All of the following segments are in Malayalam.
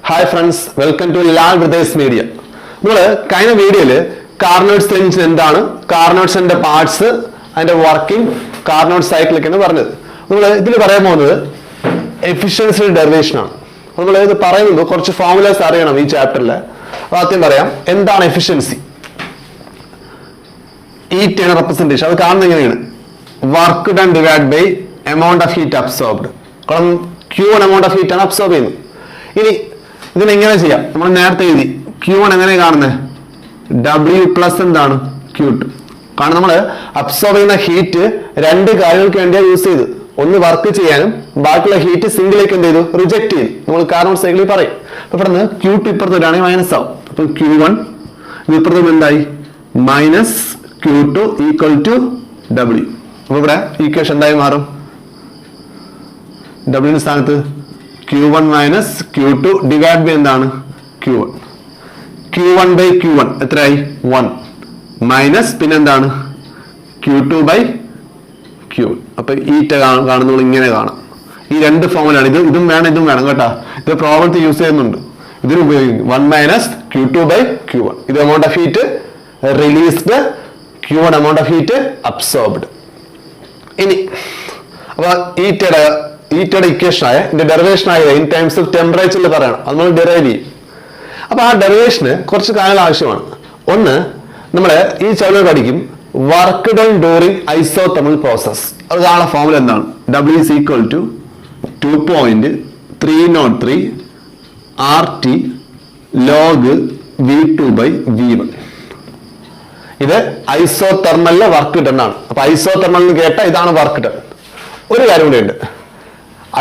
Hi friends, welcome to Lal Brothers Media. നമ്മൾ കഴിഞ്ഞ വീഡിയോയിൽ കാർനോട്ട്സ് എഞ്ചിൻ എന്താണ്, കാർനോട്ട്സിന്റെ പാർട്സ്, അതിന്റെ വർക്കിംഗ്, കാർനോട്ട് സൈക്കിൾ ഒക്കെയാണ് പറഞ്ഞത്. നമ്മൾ ഇതിൽ പറയാൻ പോകുന്നത് എഫിഷ്യൻസി ഡെറിവേഷൻ ആണ്. നമ്മൾ ഇത് പറയുമ്പോൾ കുറച്ച് ഫോർമുലാസ് അറിയണം ഈ ചാപ്റ്ററിൽ. ആദ്യം പറയാം എന്താണ് എഫിഷ്യൻസി. ഹീറ്റ് ആണ് റെപ്രസെന്റേഷൻ. അത് കാണുന്നത് എങ്ങനെയാണ്? Work done divide by amount of heat absorbed. കാരണം Q1 എമൗണ്ട് ഓഫ് ഹീറ്റ് ആണ് അബ്സോർബ് ചെയ്യുന്നത്. ഇനി ഇതിനെങ്ങനെ ചെയ്യാം? നമ്മൾ നേരത്തെ എഴുതി Q1 എങ്ങനെ കാണുന്നത്? W പ്ലസ് എന്താണ് Q2. കാരണം നമ്മൾ അബ്സോർബ് ചെയ്യുന്ന ഹീറ്റ് രണ്ട് കാര്യങ്ങൾക്ക് വേണ്ടിയാണ് യൂസ് ചെയ്ത്. ഒന്ന് വർക്ക് ചെയ്യാനും ബാക്കിയുള്ള ഹീറ്റ് സിംഗിലേക്ക് എന്ത് ചെയ്തു? റിജക്ട് ചെയ്തു. നമ്മൾ കാർനോട്ട് സൈക്കിളിൽ പറയും. അപ്പൊ ഇവിടെ നിന്ന് Q2 ഇപ്പുറത്ത് വരികയാണെങ്കിൽ മൈനസ് ആവും. അപ്പൊ Q1 ഇപ്പുറത്ത് എന്തായി? Minus Q2 equal to W. അപ്പൊ ഇവിടെ ഈക്വേഷൻ എന്തായി മാറും? W സ്ഥാനത്ത് Q1 minus Q2 divide by എന്താണ്? Q1. Q1 ബൈ Q1 എത്രയായി? 1 മൈനസ് പിന്നെന്താണ്? Q2 by Q1. അപ്പൊ ഈറ്റ കാണുമ്പോൾ ഇങ്ങനെ കാണാം. ഈ രണ്ട് ഫോമുലാണ്. ഇതും വേണം ഇതും വേണം കേട്ടാ. ഇത് പ്രോബ്ലത്തിൽ യൂസ് ചെയ്യുന്നുണ്ട്. ഇതിന് ഉപയോഗിക്കും 1 മൈനസ് Q2 ബൈ Q1. ഇത് amount of heat released, Q1 amount of heat absorbed. ഇനി അപ്പൊ ഈറ്റയുടെ ഇക്വേഷൻ ആയ ഇതിന്റെ ഡെറിവേഷൻ ആയ ഇൻ ടൈംസ് ഓഫ് ടെമ്പറേച്ചറിൽ പറയണം. അത് നമ്മൾ ഡെറൈവ് ചെയ്യും. അപ്പൊ ആ ഡെറിവേഷന് കുറച്ച് കാര്യങ്ങൾ ആവശ്യമാണ്. ഒന്ന്, നമ്മള് ഈ ചാപ്റ്റർ പഠിക്കും work done during isothermal process. അത് കാണാൻ ഫോമുല എന്താണ്? W is equal to 2.303 RT log V2 by V1. ഇത് ഐസോതെർമലിലെ വർക്ക് ഡൺ ആണ്. അപ്പൊ ഐസോതെർമൽ എന്ന് കേട്ടാൽ ഇതാണ് വർക്ക് ഡൺ. ഒരു കാര്യം കൂടെ ഉണ്ട്.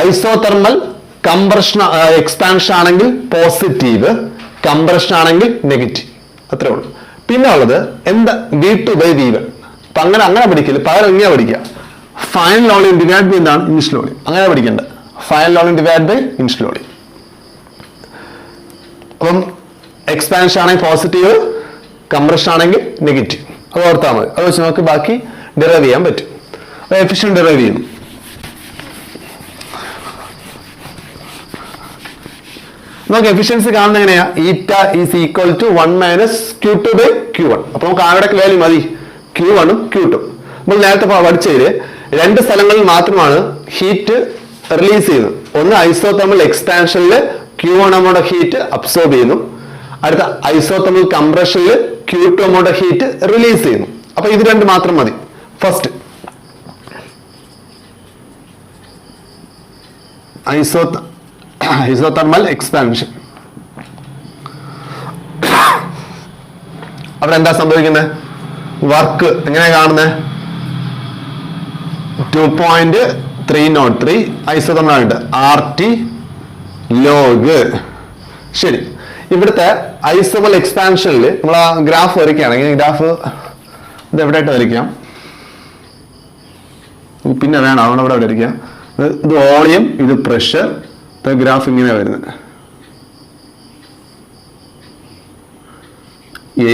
ഐസോതെർമൽ കംപ്രഷൻ എക്സ്പാൻഷൻ ആണെങ്കിൽ പോസിറ്റീവ്, കംപ്രഷൻ ആണെങ്കിൽ നെഗറ്റീവ്. അത്രേ ഉള്ളൂ. പിന്നെ ഉള്ളത് എന്താ? V2 by V1. അപ്പൊ അങ്ങനെ പഠിക്കില്ല. പകരം ഇങ്ങനെ പഠിക്കുക. ഫൈനൽ വോളിയം ഡിവൈഡ് ബൈ എന്താണ്? Initial volume. അങ്ങനെ പഠിക്കേണ്ട. Final volume divide by initial volume. അപ്പം എക്സ്പാൻഷൻ ആണെങ്കിൽ പോസിറ്റീവ്, കംപ്രഷൻ ആണെങ്കിൽ നെഗറ്റീവ്. അത് ഓർത്താൽ മതി. അത് വെച്ച് നമുക്ക് ബാക്കി ഡിറൈവ് ചെയ്യാൻ പറ്റും. അപ്പൊ എഫിഷ്യന്റ് ഡിറൈവ് ചെയ്യുന്നു. നമുക്ക് എഫിഷ്യൻസി കാണുന്നത് എങ്ങനെയാ? Eta is equal to 1 minus Q2 by Q1. അപ്പൊ നമുക്ക് ആരുടെ വാല്യൂ മതി? Q1 ഉം Q2. നമ്മൾ നേരത്തെ പഠിച്ചതില് രണ്ട് സ്ഥലങ്ങളിൽ മാത്രമാണ് ഹീറ്റ് റിലീസ് ചെയ്യുന്നത്. ഒന്ന് ഐസോതെർമൽ എക്സ്പാൻഷനിൽ Q1 amount of heat absorb ചെയ്യുന്നു. അടുത്ത ഐസോതെർമൽ കംപ്രഷനിൽ Q2 amount of heat release ചെയ്യുന്നു. അപ്പൊ ഇത് രണ്ട് മാത്രം മതി. First isothermal expansion. അവിടെ എന്താ സംഭവിക്കുന്നത്? വർക്ക് എങ്ങനെ കാണുന്നത്? 2.303 ഐസോതെർമൽ ആയിട്ട് RT ലോഗ്. ശരി, ഇവിടുത്തെ ഐസോതെർമൽ എക്സ്പാൻഷനിൽ നമ്മൾ ആ ഗ്രാഫ് വരയ്ക്കുകയാണെങ്കിൽ ഗ്രാഫ് ഇത് എവിടെയായിട്ട് വരയ്ക്കാം? പിന്നെ വേണം അവിടെ വരയ്ക്കാം. ഇത് വോളിയം, ഇത് പ്രഷർ. ഗ്രാഫ് ഇങ്ങനെ വരുന്നത് A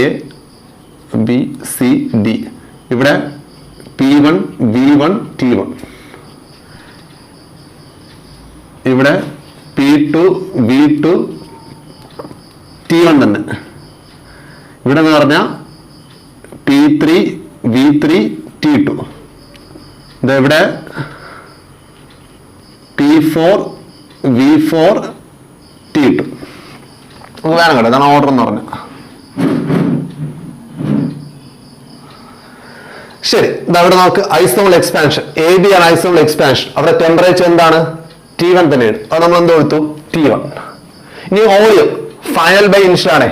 B C D. ഇവിടെ P1 V1 T1. ഇവിടെ P2 V2 T1 തന്നെ. ഇവിടെ എന്ന് പറഞ്ഞാൽ P3 V3 T2. ഇതെവിടെ P4 V4 T2. വേണം കേട്ടോ, ഇതാണ് ഓർഡർ എന്ന് പറഞ്ഞ. ശരി, ഇതവിടെ നമുക്ക് ഐസോതെർമൽ എക്സ്പാൻഷൻ AB ആണ്. ഐസോതെർമൽ എക്സ്പാൻഷൻ അവിടെ ടെമ്പറേച്ചർ എന്താണ്? T1 തന്നെയാണ്. അത് നമ്മൾ എന്ത് കൊടുത്തു? T1. ഇനി വോളിയം ഫൈനൽ ബൈ ഇനിഷ്യൽ ആണ്.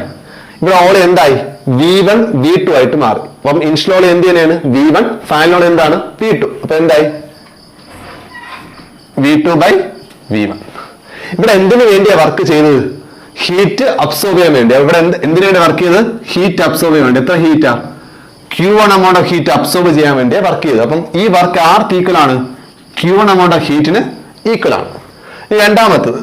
ഇവിടെ വോളിയം എന്തായി? V1 V2 ആയിട്ട് മാറി. അപ്പം ഇനിഷ്യൽ വോളിയം എന്ത് തന്നെയാണ്? V1, ഫൈനൽ വോളിയം എന്താണ്? V2. അപ്പൊ എന്തായി? V2 by V1. ഇവിടെ എന്തിനു വേണ്ടിയാ വർക്ക് ചെയ്തത്? ഹീറ്റ് അബ്സോർബ് ചെയ്യാൻ വേണ്ടി. ഇവിടെ എന്തിനു വേണ്ടി വർക്ക് ചെയ്തത്? ഹീറ്റ് അബ്സോർബ് ചെയ്യാൻ വേണ്ടി. എത്ര ഹീറ്റാ? Q1 amount of heat absorb ചെയ്യാൻ വേണ്ടി വർക്ക് ചെയ്തത്. അപ്പം ഈ വർക്ക് ആർക്ക് ഈക്വൽ ആണ്? Q1 എമൗണ്ട് ഓഫ് ഹീറ്റിന് ഈക്വൽ ആണ്. രണ്ടാമത്തത്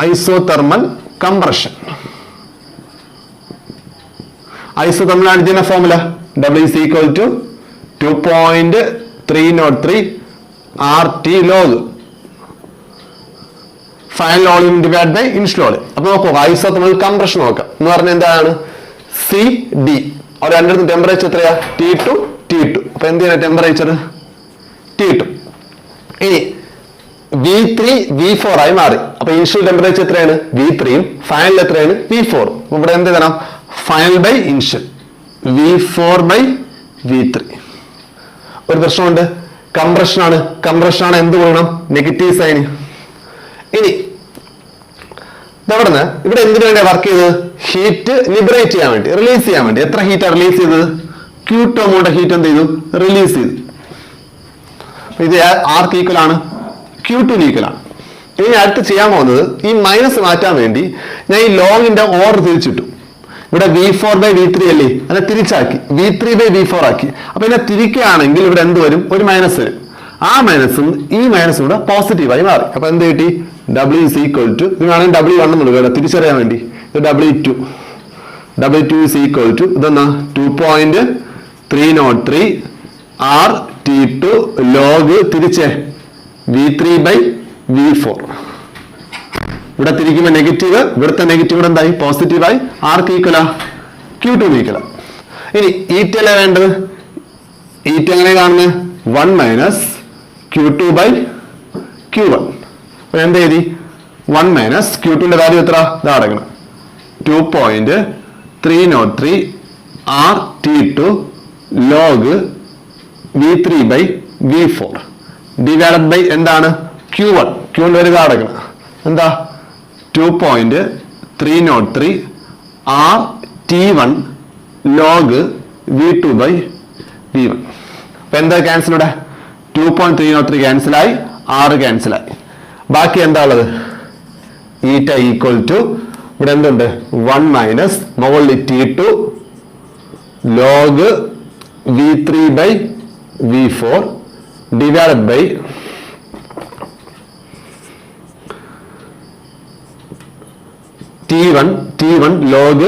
ഐസോതെർമൽ കംപ്രഷൻ. ഐസോതെർമൽ ആണ് ഇതിന്റെ formula. W is equal to 2.303 RT log final volume divide by initial volume. അപ്പൊ നോക്കൂ ഐസോതെർമൽ കംപ്രഷൻ നോക്കാം എന്ന് പറഞ്ഞാൽ എന്താണ് സി ഡി. അവർ രണ്ടിടത്തും ടെമ്പറേച്ചർ എത്രയാ T2 T2. അപ്പൊ എന്ത് ചെയ്യണം ടെമ്പറേച്ചർ T2. ഇനി V3 V4 ആയി മാറി. അപ്പൊ ഇനിഷ്യൽ ടെമ്പറേച്ചർ എത്രയാണ് V3 ഉം ഫൈനൽ എത്രയാണ് V4. ഇവിടെ എന്ത് ചെയ്യണം final by initial V4 by V3. ഒരു പ്രശ്നമുണ്ട് കംപ്രഷൻ ആണ് എന്ത് വേണം നെഗറ്റീവ് സൈൻ. ഇനി ഇവിടെ എന്തിനു വേണ്ടി വർക്ക് ചെയ്തത് ഹീറ്റ് ലിബറേറ്റ് ചെയ്യാൻ വേണ്ടി റിലീസ് ചെയ്യാൻ വേണ്ടി. എത്ര ഹീറ്റാണ് റിലീസ് ചെയ്തത് Q2 amount ഹീറ്റ് എന്ത് ചെയ്തു റിലീസ് ചെയ്തു. ഇത് ആർക്ക് ഈക്വൽ ആണ് Q2 ഈക്വൽ ആണ്. ഇനി അടുത്ത് ചെയ്യാൻ പോകുന്നത് ഈ മൈനസ് മാറ്റാൻ വേണ്ടി ഞാൻ ഈ ലോങ്ങിന്റെ ഓർഡർ തിരിച്ചിട്ടു. ഇവിടെ V4 ബൈ V3 അല്ലേ അതിനെ തിരിച്ചാക്കി V3 ബൈ V4 ആക്കി. അപ്പൊ ഇതിനെ തിരിക്കുകയാണെങ്കിൽ ഇവിടെ എന്ത് വരും ഒരു മൈനസ് വരും. ആ മൈനസും ഈ മൈനസും കൂടെ പോസിറ്റീവായി മാറി. അപ്പൊ എന്ത് കിട്ടി W is equal to ഇത് വേണമെങ്കിൽ W1 എന്നുള്ളത് തിരിച്ചറിയാൻ വേണ്ടി ഇത് W2 is equal to ഇതെന്നാ 2.303 R T2 log തിരിച്ചേ V3 by V4. ഇവിടെ തിരിക്കുമ്പോൾ നെഗറ്റീവ് ഇവിടുത്തെ നെഗറ്റീവ് എന്തായി പോസിറ്റീവായി ആർക്ക് ഈക്വലാ Q2 ഈക്വലാ. ഇനി ഈറ്റല്ലേ വേണ്ടത് ഈറ്റ എങ്ങനെ കാണുന്നത് 1 മൈനസ് Q2 ബൈ Q1. അപ്പൊ എന്ത് എഴുതി 1 മൈനസ് Q2ന്റെ വാല്യൂ എത്ര ഇതാ അടങ്ങണം 2.303 R T2 log V3 by V4 divided by എന്താണ് Q1 വരെ ഇതാ അടങ്ങണം എന്താ 2.303 R T1 log V2 by V1. അപ്പൊ എന്താ ക്യാൻസൽ ഇവിടെ 2.303 ക്യാൻസലായി R ക്യാൻസലായി. ബാക്കി എന്താ ഉള്ളത് ഈറ്റ ഈക്വൽ ടു ഇവിടെ എന്തുണ്ട് 1 മൈനസ് മുകളിൽ T2 log V3 by V4 divided by T1 log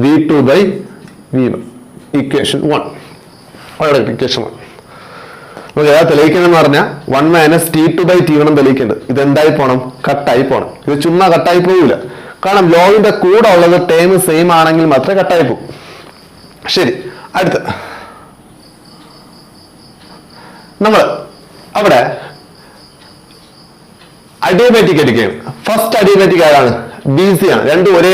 V2 by V1 equation 1. Equation 1 നമുക്ക് ഏതാ തെളിയിക്കണമെന്ന് പറഞ്ഞാൽ 1 മൈനസ് T2 ബൈ T1 തെളിയിക്കേണ്ടത്. ഇത് എന്തായി പോണം കട്ടായി പോണം. ഇത് ചുമ്മാ കട്ടായി പോകില്ല. കാരണം ലോഗിന്റെ കൂടെ ഉള്ളത് ടേം സെയിം ആണെങ്കിൽ മാത്രമേ കട്ടായി പോകും. ശരി അടുത്ത നമ്മൾ അവിടെ അഡിയബാറ്റിക് എടുക്കുകയാണ്. ഫസ്റ്റ് അഡിയബാറ്റിക് ആരാണ് BC ആണ്. രണ്ടും ഒരേ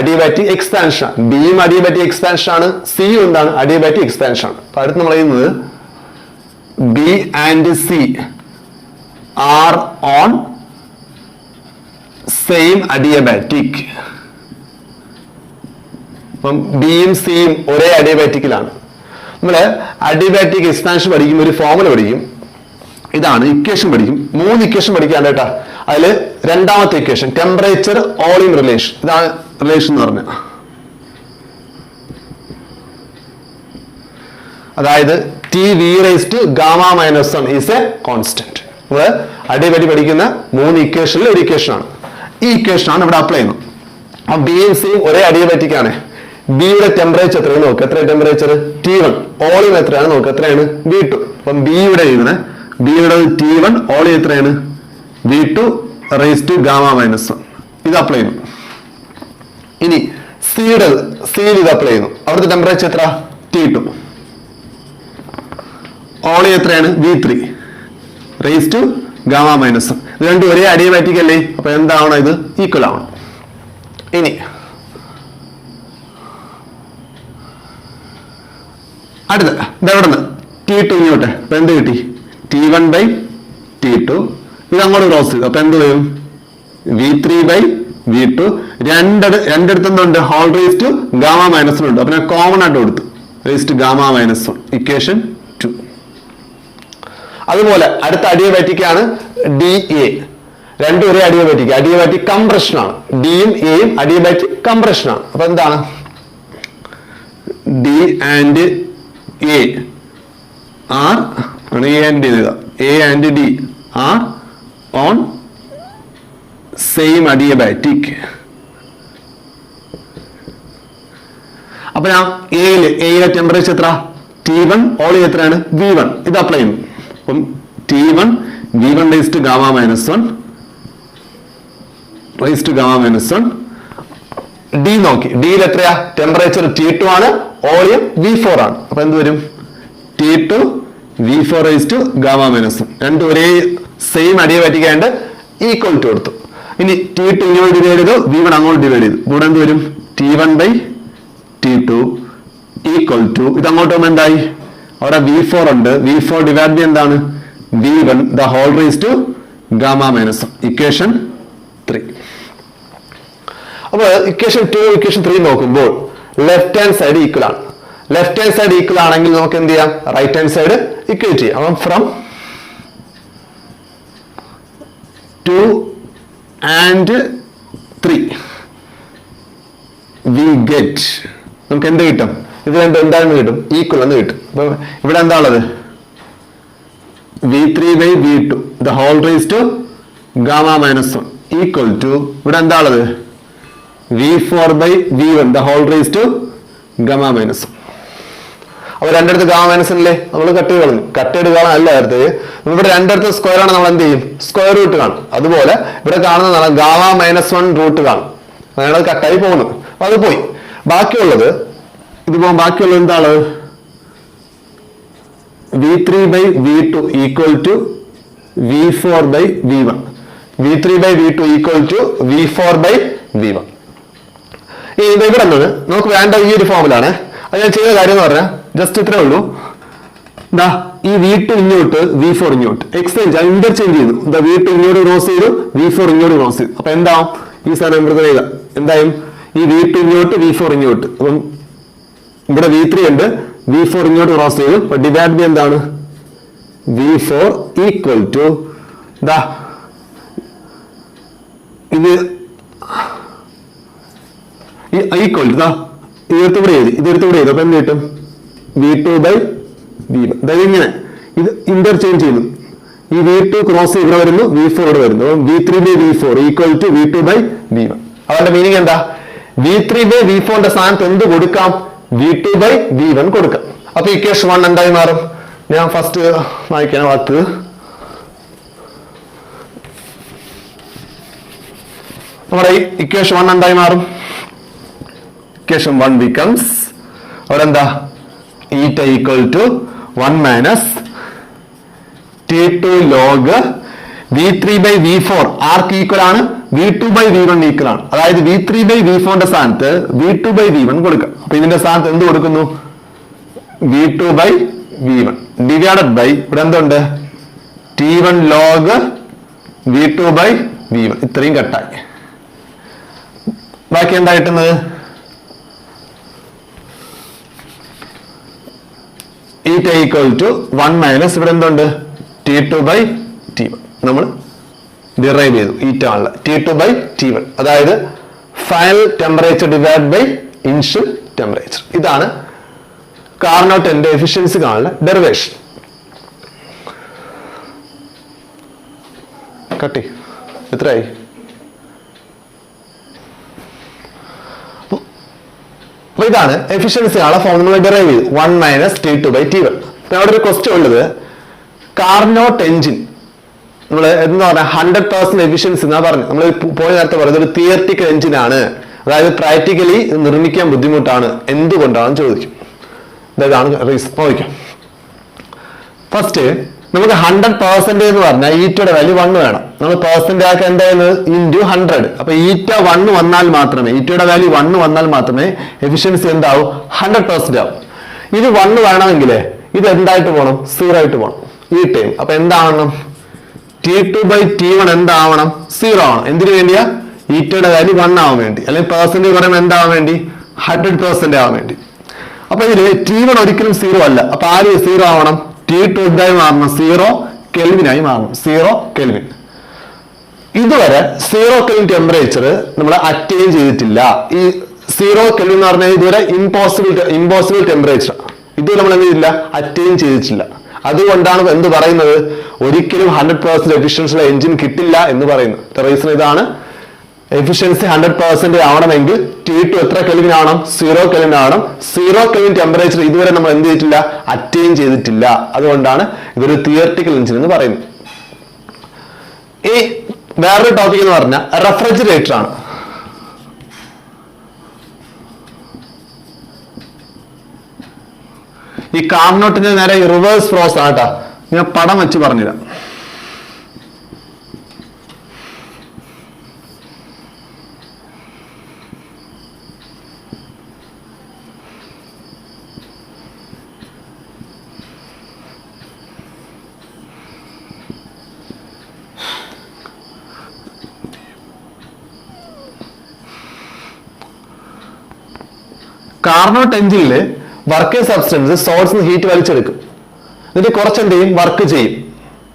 അഡിയബാറ്റിക് എക്സ്പാൻഷൻ ആണ്. ബിയും അഡിയബാറ്റിക് എക്സ്പാൻഷൻ ആണ് സിയും എന്താണ് അഡിയബാറ്റിക് എക്സ്പാൻഷൻ ആണ്. അപ്പൊ അടുത്ത് നമ്മൾ ചെയ്യുന്നത് B and C are on same adiabatic. അപ്പം ബിയും സിയും ഒരേ അഡിയബാറ്റിക്കിലാണ്. നമ്മള് അഡിയബാറ്റിക് എക്സ്പാൻഷൻ പഠിക്കും ഒരു ഫോർമുല പഠിക്കും. ഇതാണ് ഇക്വേഷൻ പഠിക്കും. 3 ഇക്വേഷൻ പഠിക്കാണ്ട് കേട്ടാ. അതില് രണ്ടാമത്തെ ഇക്വേഷൻ ടെമ്പറേച്ചർ വോളിയം റിലേഷൻ. ഇതാണ് റിലേഷൻ എന്ന് പറഞ്ഞ അതായത് TV raised to gamma minus 1 is a constant. നമ്മള് അടിപൊളി പഠിക്കുന്ന 3 ഇക്വേഷനിൽ ഒരു ഇക്വേഷൻ ആണ്. ഈ ഇക്വേഷൻ ആണ് ഇവിടെ അപ്ലൈ ചെയ്യുന്നത്. അപ്പൊ ബിയും സിയും ഒരേ അഡിയബാറ്റിക് ആണ്. ബിയുടെ ടെമ്പറേച്ചർ എത്രയാണ് നോക്കുക എത്ര ടെമ്പറേച്ചർ T1 വോളിയം എത്രയാണ് നോക്കുക എത്രയാണ് V2. അപ്പം ബിയുടെ T1 വോളിയം എത്രയാണ് V2 raised to gamma minus 1. ഇത് അപ്ലൈ ചെയ്യുന്നു. ഇനി സിയിൽ ഇത് അപ്ലൈ ചെയ്യുന്നു. അവിടുത്തെ ടെമ്പറേച്ചർ എത്ര T2 വോളിയം എത്രയാണ് V3 raised to gamma minus 1. ഇത് രണ്ടും ഒരേ അഡിയബാറ്റിക് അല്ലേ. അപ്പൊ എന്താവണം ഇത് ഈക്വൽ ആവണം. ഇനി അടുത്ത ഇതെവിടുന്ന് T2 ഇങ്ങോട്ടെ. അപ്പൊ എന്ത് കിട്ടി T1 ബൈ T2 ഇത് അങ്ങോട്ട് ക്രോസ് ചെയ്തു. അപ്പൊ എന്ത് വരും V3 ബൈ V2 രണ്ടിടത്ത് എന്തുണ്ട് whole raise to gamma minus 1 ഉണ്ട്. അപ്പൊ ഞാൻ കോമൺ ആയിട്ട് കൊടുത്തു raise to gamma minus 1 equation 2. അതുപോലെ അടുത്ത അഡിയബാറ്റിക് ആണ് DA. രണ്ടും ഒരേ അഡിയബാറ്റിക് കംപ്രഷൻ ആണ്. ഡിയും എയും അഡിയബാറ്റിക് കംപ്രഷൻ ആണ്. അപ്പൊ എന്താണ് D and A are A and D are on same adiabatic. അപ്പൊ ഞാൻ എയിലെ ടെമ്പറേച്ചർ എത്ര T1 വോളിയം എത്രയാണ് V1. ഇത് അപ്ലൈ ചെയ്യുന്നു. അപ്പം T1 v1 raised to gamma minus 1 raised to gamma minus 1. D നോക്കി, ഡിയിൽ എത്രയാ? ടെമ്പറേച്ചർ T2 ആണ്, വോളിയം V4 ആണ്. അപ്പൊ എന്ത് വരും? T2 V4 raised to gamma minus 1. രണ്ടും ഒരേ സെയിം അഡിയബാറ്റിക് ഈക്വൽ ടു കൊടുത്തു. ഇനി T2 ഇങ്ങോട്ട് ഡിവൈഡ് ചെയ്തു, V1 അങ്ങോട്ട് ഡിവൈഡ് ചെയ്തു. ഇവിടെ എന്ത് വരും? T1 by T2 equal to, ഇത് അങ്ങോട്ട് വന്ന് എന്തായി? അവിടെ V4 ഉണ്ട്, V4 ഡിവൈഡ് ബൈ എന്താണ്? V1 the whole raise to gamma minus 1. Equation 3. അപ്പൊ ഇക്വേഷൻ 2 ഇക്വേഷൻ 3 നോക്കുമ്പോൾ ലെഫ്റ്റ് ഹാൻഡ് സൈഡ് ഈക്വൽ ആണ്. ലെഫ്റ്റ് ഹാൻഡ് സൈഡ് ഈക്വൽ ആണെങ്കിൽ നമുക്ക് എന്ത് ചെയ്യാം? റൈറ്റ് ഹാൻഡ് സൈഡ് ഇക്വേറ്റ് ചെയ്യാം. അപ്പം ഫ്രം 2 and 3 we get, നമുക്ക് എന്ത് കിട്ടും? ഇത് രണ്ടും എന്താണെന്ന് കിട്ടും? ഈക്വൽ എന്ന് കിട്ടും. അപ്പൊ ഇവിടെ എന്താ ഉള്ളത്? V3 by V2 the whole raised to gamma minus 1 equal to, ഇവിടെ എന്താ ഉള്ളത്? V4 by V1 the whole raised to gamma minus 1. അപ്പൊ രണ്ടിടത്ത് ഗാമ മൈനസ് അല്ലേ, നമ്മൾ കട്ട് ചെയ്ത് കളഞ്ഞു. കട്ട് ചെയ്ത് കാണാൻ അല്ല നേരത്തെ, ഇവിടെ രണ്ടിടത്ത് സ്ക്വയർ ആണ്, നമ്മൾ എന്ത് ചെയ്യും? സ്ക്വയർ റൂട്ട് കാണും. അതുപോലെ ഇവിടെ കാണുന്നതാണ് ഗാമ മൈനസ് 1 റൂട്ട് കാണും. അങ്ങനെയാണ് അത് കട്ടായി പോകുന്നത്. അപ്പൊ അത് പോയി. ബാക്കിയുള്ളത് ഇതിപ്പോ ബാക്കിയുള്ളത് എന്താണ്? V3 by V2 equal to V4 by V1. V3 by V2 equal to V4 by V1. ഇത് ഇവിടെ നമുക്ക് വേണ്ട ഈ ഒരു ഫോമിലാണ്. അത് ഞാൻ ചെയ്ത കാര്യം എന്ന് പറഞ്ഞാൽ ജസ്റ്റ് ഇത്രേ ഉള്ളൂ. എന്താ ഈ V2 ഇങ്ങോട്ട് V4 ഇങ്ങോട്ട് എക്സ്ചേഞ്ച് ഇന്റർചേഞ്ച് ചെയ്തു. എന്താ V2 ഇങ്ങോട്ട് ക്രോസ് ചെയ്തു, V4 ഇങ്ങോട്ട് ക്രോസ് ചെയ്തു. അപ്പൊ എന്താവും? ഈ സാധനം ഇവിടെ എഴുതാം. എന്തായും? ഈ V2 ഇങ്ങോട്ട് V4 ഇങ്ങോട്ട്. അപ്പം ഇവിടെ V3 ഉണ്ട്, V4 ഇങ്ങോട്ട് ക്രോസ് ചെയ്തു. അപ്പൊ ഡിവൈഡ് ബൈ എന്താണ്? V4 ഈക്വൽ ടു ദാ ഇത് ഈക്വൽ ടു ദാ ഇതെടുത്ത് ഇവിടെ എഴുതി, ഇതെടുത്ത് ഇവിടെ എഴുതി. അപ്പൊ എന്ത് കിട്ടും? V2 by V1. അതായത് ഇങ്ങനെ ഇത് ഇന്റർചേഞ്ച് ചെയ്യുന്നു. ഈ V2 ക്രോസ് ഇവിടെ വരുന്നു, V4 ഇവിടെ വരുന്നു. V3 by V4 equal to V2 by V1. അവരുടെ മീനിങ് എന്താ? V3 by V4 സ്ഥാനത്ത് എന്ത് കൊടുക്കാം? V2 by V1 കൊടുക്കാം. അപ്പൊ ഇക്വേഷൻ 1 എന്തായി മാറും? ഞാൻ ഫസ്റ്റ് വായിക്കാൻ വാക്ക്. നമ്മുടെ ഇക്വേഷൻ 1 എന്തായി മാറും? ഇക്വേഷൻ 1 ബിക്കംസ് അവിടെ എന്താ? Eta equal to 1 minus T2 log V3 by V4 ആർക്ക് ഈക്വൽ ആണ്? V2 by V1 ഈക്വൽ ആണ്. അതായത് V3 by V4 സ്ഥാനത്ത് V2 by V1 കൊടുക്കാം. അപ്പൊ ഇതിന്റെ സ്ഥാനത്ത് എന്ത് കൊടുക്കുന്നു? V2 by V1 divided by ഇവിടെ എന്തുണ്ട്? T1 log V2 by V1. ഇത്രയും കട്ടായി. ബാക്കി എന്താ കിട്ടുന്നത്? ഈറ്റ ഈക്വൽ ടു 1 മൈനസ് ഇവിടെ എന്തുണ്ട്? T2 by T1 നമ്മൾ ഡിറൈവ് ചെയ്തു. ഈറ്റ ആണല്ലോ T2 by T1. അതായത് final temperature divide by initial temperature. ഇതാണ് കാർനോട്ടിന്റെ എഫിഷ്യൻസി കാണുന്ന ഡെറിവേഷൻ. കട്ടി എത്രയായി? അപ്പൊ ഇതാണ് എഫിഷ്യൻസി ആണ് ഫോം നമ്മൾ ഡെറൈവ് ചെയ്തു. 1 മൈനസ് T2 by T1. അവിടെ ഒരു ക്വസ്റ്റ്യൻ ഉള്ളത്, കാർനോട്ട് എഞ്ചിൻ നമ്മൾ എന്ന് പറഞ്ഞാൽ 100% എഫിഷ്യൻസി എന്നാ പറഞ്ഞു. നമ്മൾ പോയ നേരത്തെ പറഞ്ഞത് ഒരു തിയറിറ്റിക്കൽ എഞ്ചിൻ ആണ്, അതായത് പ്രാക്ടിക്കലി നിർമ്മിക്കാൻ ബുദ്ധിമുട്ടാണ്. എന്തുകൊണ്ടാണെന്ന് ചോദിക്കും. ഇതാണ് റീസൺ. നോക്കാം. ഫസ്റ്റ് നമുക്ക് 100% എന്ന് പറഞ്ഞാൽ ഈറ്റയുടെ വാല്യൂ 1 വേണം. നമ്മൾ പെർസെന്റ് ആക്കി എന്തായാലും ഇൻറ്റു 100. അപ്പൊ ഈറ്റ 1 വന്നാൽ മാത്രമേ, ഈറ്റയുടെ വാല്യൂ 1 വന്നാൽ മാത്രമേ എഫിഷ്യൻസി എന്താവും? 100% ആവും. ഇത് 1 വേണമെങ്കിൽ ഇത് എന്തായിട്ട് പോകണം? 0 ആയിട്ട് പോകണം ഈ ടൈം. അപ്പൊ എന്താവണം? T2 by T1 എന്താവണം? 0 ആവണം. എന്തിനു വേണ്ടിയാ? ഈറ്റയുടെ വാല്യൂ 1 ആവാൻ വേണ്ടി, അല്ലെങ്കിൽ പെർസെന്റ് പറയുമ്പോൾ എന്താവാൻ വേണ്ടി? 100% ആവാൻ വേണ്ടി. അപ്പൊ ഇതില് T1 ഒരിക്കലും 0 അല്ല. അപ്പൊ ആര് 0 ആവണം? T2 എന്തായി മാറണം? 0 കെൽവിനായി മാറണം. 0 കെൽവിൻ. ഇതുവരെ 0 കെൽവിൻ ടെമ്പറേച്ചർ നമ്മൾ അറ്റൈൻ ചെയ്തിട്ടില്ല. ഈ 0 കെൽവിൻ എന്ന് പറഞ്ഞാൽ ഇതുവരെ ഇമ്പോസിബിൾ ടെമ്പറേച്ചർ. ഇത് നമ്മൾ എന്ത് ചെയ്തില്ല? അറ്റൈൻ ചെയ്തിട്ടില്ല. അതുകൊണ്ടാണ് എന്ത് പറയുന്നത്? ഒരിക്കലും 100% എഫിഷ്യൻസി എഞ്ചിൻ കിട്ടില്ല എന്ന് പറയുന്നത്. റീസൺ ഇതാണ്. എഫിഷ്യൻസി 100% ആവണമെങ്കിൽ T2 എത്ര കെൽവിൻ ആവണം? 0 കെൽവിൻ ആവണം. 0 കെൽവിൻ ടെമ്പറേച്ചർ ഇതുവരെ നമ്മൾ എന്ത് ചെയ്തിട്ടില്ല? അറ്റൈൻ ചെയ്തിട്ടില്ല. അതുകൊണ്ടാണ് ഇതൊരു തിയറിറ്റിക്കൽ എഞ്ചിൻ എന്ന് പറയുന്നത്. ഈ വേറൊരു ടോപ്പിക് എന്ന് പറഞ്ഞാൽ റെഫ്രിജറേറ്റർ ആണ്. ഈ കാർനോട്ടിന്റെ നേരെ റിവേഴ്സ് പ്രോസസ് ആണ് കേട്ടോ. ഞാൻ പടം വെച്ച് പറഞ്ഞുതരാം. കാർനോട്ട് എഞ്ചിനില് വർക്കിംഗ് സബ്സ്റ്റൻസ് സോഴ്സിന് ഹീറ്റ് വലിച്ചെടുക്കും. എന്നിട്ട് കുറച്ചെന്ത് ചെയ്യും? വർക്ക് ചെയ്യും.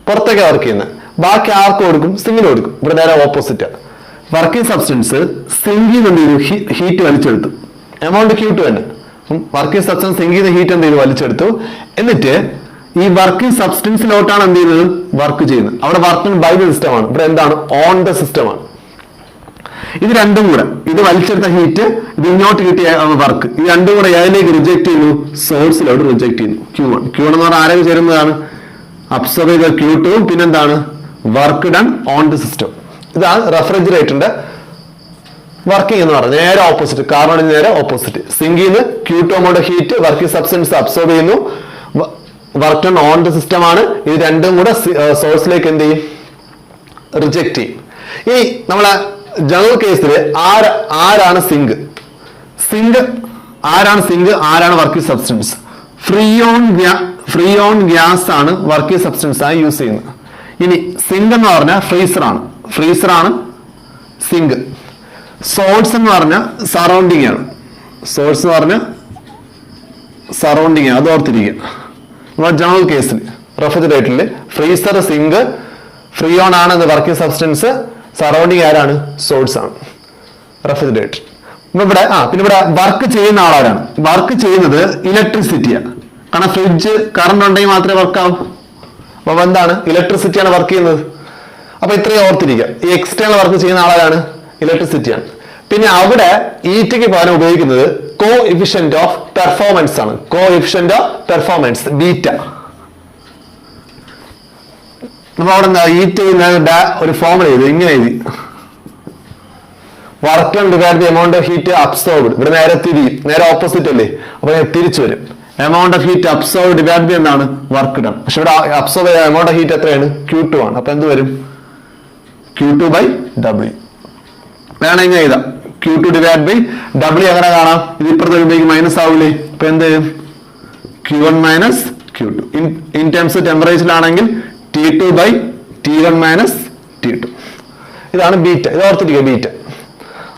പുറത്തേക്ക് വർക്ക് ചെയ്യുന്നത്. ബാക്കി ആർക്ക് കൊടുക്കും? സിങ്കിന് കൊടുക്കും. ഇവിടെ നേരെ ഓപ്പോസിറ്റ്. വർക്കിംഗ് സബ്സ്റ്റൻസ് സിങ്കിൽ എന്ത് ചെയ്തു? ഹീറ്റ് വലിച്ചെടുത്തു. എമൗണ്ട് Q2 തന്നെ. വർക്കിംഗ് സബ്സ്റ്റൻസ് സിങ്കിൽ നിന്ന് ഹീറ്റ് എന്ത് ചെയ്തു? വലിച്ചെടുത്തു. എന്നിട്ട് ഈ വർക്കിംഗ് സബ്സ്റ്റൻസിലോട്ടാണ് എന്ത് ചെയ്യുന്നത്? വർക്ക് ചെയ്യുന്നത്. അവിടെ വർക്ക് ബൈ ദ സിസ്റ്റം ആണ്. ഇവിടെ എന്താണ്? ഓൺ ദ സിസ്റ്റം ആണ്. ഇത് രണ്ടും കൂടെ, ഇത് വലിച്ചെടുത്ത ഹീറ്റ്, ഇത് ഇങ്ങോട്ട് കിട്ടിയ വർക്ക്, ഇത് രണ്ടും കൂടെ ഏതിലേക്ക് റിജക്ട് ചെയ്യുന്നു? സോഴ്സിലോട്ട് റിജക്ട് ചെയ്യുന്നു. Q1 എന്ന് പറഞ്ഞാൽ ആരൊക്കെ ചേരുന്നതാണ്? അബ്സോർബ് ചെയ്ത Q2, പിന്നെന്താണ്? Work done on the system. ഇതാണ് റെഫ്രിജറേറ്ററിന്റെ വർക്കിംഗ് എന്ന് പറഞ്ഞാൽ. നേരെ ഓപ്പോസിറ്റ്, കാർബണിന് നേരെ ഓപ്പോസിറ്റ്. സിങ്കിൽ നിന്ന് Q2 amount heat working substance absorb ചെയ്യുന്നു. Work done on the system ആണ്. ഇത് രണ്ടും കൂടെ സോഴ്സിലേക്ക് എന്ത് ചെയ്യും? റിജക്ട് ചെയ്യും. ഇനി നമ്മളെ ജനറൽ കേസിൽ ആരാണ് സിങ്ക്? ആരാണ് working substance? Free on gas ആണ് വർക്കിംഗ് സബ്സ്റ്റൻസ് ആയി യൂസ് ചെയ്യുന്നത്. ഇനി സിങ്ക് എന്ന് പറഞ്ഞാൽ ഫ്രീസർ ആണ് സിങ്ക്. സോഴ്സ് എന്ന് പറഞ്ഞാൽ സറൗണ്ടിങ് ആണ്. അത് ഓർത്തിരിക്കുക. നമ്മുടെ ജനറൽ കേസിൽ റെഫ്രിജറേറ്ററിൽ ഫ്രീസർ, സിങ്ക്, ഫ്രീ ഓൺ ആണ് വർക്കിംഗ് സബ്സ്റ്റൻസ്, സറൗണ്ടിങ് ആരാണ്? സോഴ്സ് ആണ് റെഫ്രിജറേറ്റർ. ഇവിടെ പിന്നെ ഇവിടെ വർക്ക് ചെയ്യുന്ന ആളാരാണ്? വർക്ക് ചെയ്യുന്നത് ഇലക്ട്രിസിറ്റിയാണ്. കാരണം ഫ്രിഡ്ജ് കറണ്ട് ഉണ്ടെങ്കിൽ മാത്രമേ വർക്ക് ആവൂ. അപ്പൊ എന്താണ്? ഇലക്ട്രിസിറ്റിയാണ് വർക്ക് ചെയ്യുന്നത്. അപ്പൊ ഇത്രയും ഓർത്തിരിക്കുക. ഈ എക്സ്റ്റേണൽ വർക്ക് ചെയ്യുന്ന ആളാരാണ്? ഇലക്ട്രിസിറ്റിയാണ്. പിന്നെ അവിടെ ഈറ്റയ്ക്ക് പകരം ഉപയോഗിക്കുന്നത് കോ എഫിഷ്യന്റ് ഓഫ് പെർഫോമൻസ് ആണ്. ബീറ്റ. നമ്മൾ അവിടെ എന്താ ഒരു ഫോർമുല ചെയ്തു, ഇങ്ങനെ എഴുതി. Work done divide the amount of heat absorbed. ഇവിടെ നേരെ തിരിയും, നേരെ ഓപ്പോസിറ്റ് അല്ലേ? അപ്പൊ തിരിച്ചു വരും. Amount of heat absorbed divide by എന്താണ്? Work done. പക്ഷെ ഇവിടെ അബ്സോർബ് ചെയ്ത എമൗണ്ട് ഓഫ് ഹീറ്റ് എത്രയാണ്? Q2 ആണ്. അപ്പൊ എന്ത് വരും? Q2/W. വേണമെങ്കിൽ എഴുതാം. Q2 divide by W. എങ്ങനെ കാണാം? ഇത് ഇപ്പുറത്തെ വരുമ്പോഴേക്ക് മൈനസ് ആവൂലേ? അപ്പൊ എന്ത് ചെയ്യും? Q1 minus Q2. In terms ടെമ്പറേച്ചറിലാണെങ്കിൽ T2/T1 മൈനസ് T2. ഇതാണ് ബീറ്റ. ഇത് ഓർത്തിരിക്കുക, ബീറ്റ.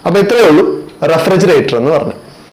അപ്പൊ ഇത്രയേ ഉള്ളൂ റെഫ്രിജറേറ്റർ എന്ന് പറഞ്ഞു.